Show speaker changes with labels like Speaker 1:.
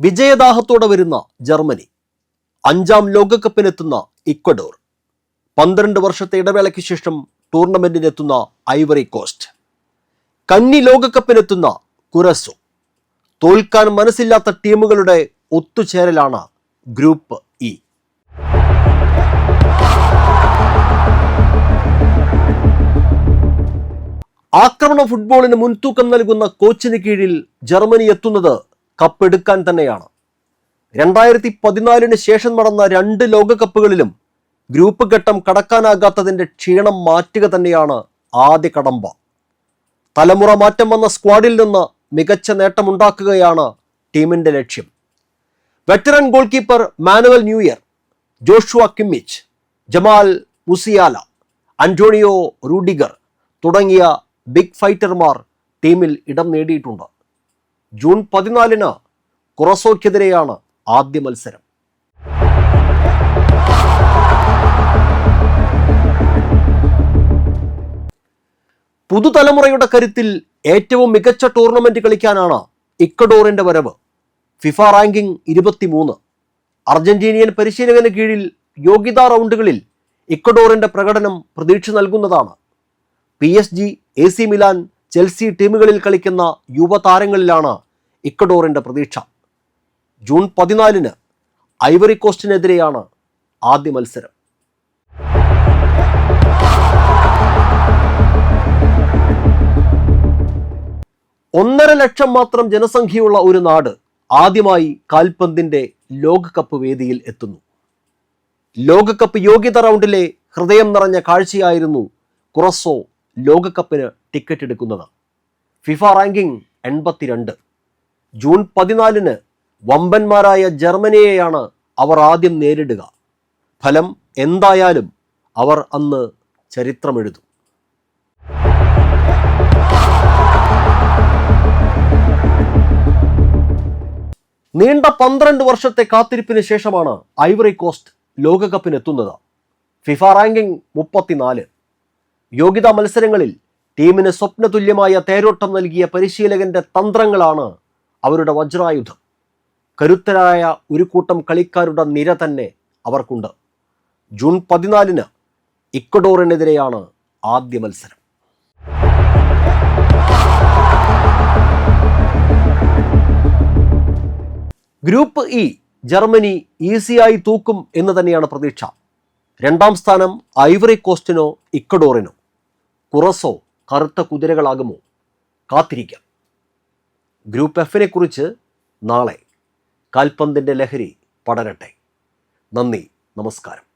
Speaker 1: വിജയദാഹത്തോടെ വരുന്ന Germany, 5ാം ലോകകപ്പിനെത്തുന്ന Ecuador, 12 വർഷത്തെ ഇടവേളയ്ക്ക് ശേഷം ടൂർണമെന്റിനെത്തുന്ന ഐവറി കോസ്റ്റ്, കന്നി ലോകകപ്പിനെത്തുന്ന കുറസോ. തോൽക്കാൻ മനസ്സില്ലാത്ത ടീമുകളുടെ ഒത്തുചേരലാണ് ഗ്രൂപ്പ് ഇ. ആക്രമണ ഫുട്ബോളിന് മുൻതൂക്കം നൽകുന്ന കോച്ചിന് കീഴിൽ ജർമ്മനി എത്തുന്നത് കപ്പെടുക്കാൻ തന്നെയാണ്. 2014 ശേഷം നടന്ന 2 ലോകകപ്പുകളിലും ഗ്രൂപ്പ് ഘട്ടം കടക്കാനാകാത്തതിൻ്റെ ക്ഷീണം മാറ്റുക തന്നെയാണ് ആദ്യ കടമ്പ. തലമുറ മാറ്റം വന്ന സ്ക്വാഡിൽ നിന്ന് മികച്ച നേട്ടമുണ്ടാക്കുകയാണ് ടീമിൻ്റെ ലക്ഷ്യം. Veteran goal keeper manual New Year, Joshua Kimmich, Jamal Musiala, Antonio Rudiger തുടങ്ങിയ ബിഗ് ഫൈറ്റർമാർ ടീമിൽ ഇടം നേടിയിട്ടുണ്ട്. ജൂൺ 14 കുറസോയ്ക്കെതിരെയാണ് ആദ്യ മത്സരം. പുതുതലമുറയുടെ കരുത്തിൽ ഏറ്റവും മികച്ച ടൂർണമെന്റ് കളിക്കാനാണ് ഇക്വഡോറിന്റെ വരവ്. FIFA ranking 23. അർജന്റീനിയൻ പരിശീലകന് കീഴിൽ യോഗ്യതാ റൗണ്ടുകളിൽ ഇക്വഡോറിന്റെ പ്രകടനം പ്രതീക്ഷ നൽകുന്നതാണ്. PSG, AC മിലാൻ, ചെൽസി ടീമുകളിൽ കളിക്കുന്ന യുവതാരങ്ങളിലാണ് ഇക്വഡോറിന്റെ പ്രതീക്ഷ. ജൂൺ 14 ഐവറി കോസ്റ്റിനെതിരെയാണ് ആദ്യ മത്സരം. ഒന്നര ലക്ഷം മാത്രം ജനസംഖ്യയുള്ള ഒരു നാട് ആദ്യമായി കാൽപന്തിന്റെ ലോകകപ്പ് വേദിയിൽ എത്തുന്നു. ലോകകപ്പ് യോഗ്യത റൗണ്ടിലെ ഹൃദയം നിറഞ്ഞ കാഴ്ചയായിരുന്നു കുറസോ ലോകകപ്പിന് ടിക്കറ്റ് എടുക്കുന്നത്. FIFA ranking 82. ജൂൺ 14 വമ്പന്മാരായ ജർമ്മനിയെയാണ് അവർ ആദ്യം നേരിടുക. ഫലം എന്തായാലും അവർ അന്ന് ചരിത്രമെഴുതും. നീണ്ട 12 വർഷത്തെ കാത്തിരിപ്പിന് ശേഷമാണ് ഐവറി കോസ്റ്റ് ലോകകപ്പിനെത്തുന്നത്. FIFA ranking 34. യോഗ്യതാ മത്സരങ്ങളിൽ ടീമിന് സ്വപ്നതുല്യമായ തേരോട്ടം നൽകിയ പരിശീലകന്റെ തന്ത്രങ്ങളാണ് അവരുടെ വജ്രായുധം. കരുത്തരായ ഒരു കൂട്ടം കളിക്കാരുടെ നിര തന്നെ അവർക്കുണ്ട്. ജൂൺ 14 ഇക്വഡോറിനെതിരെയാണ് ആദ്യ മത്സരം. ഗ്രൂപ്പ് ഇ ജർമ്മനി ഈസിയായി തൂക്കും എന്ന് തന്നെയാണ് പ്രതീക്ഷ. 2ാം സ്ഥാനം ഐവറി കോസ്റ്റിനോ ഇക്വഡോറിനോ? കുറസോ കറുത്ത കുതിരകളാകുമോ? കാത്തിരിക്കാം. ഗ്രൂപ്പ് എഫിനെ കുറിച്ച് നാളെ. കാൽപന്തിൻ്റെ ലഹരി പടരട്ടെ. നന്ദി, നമസ്കാരം.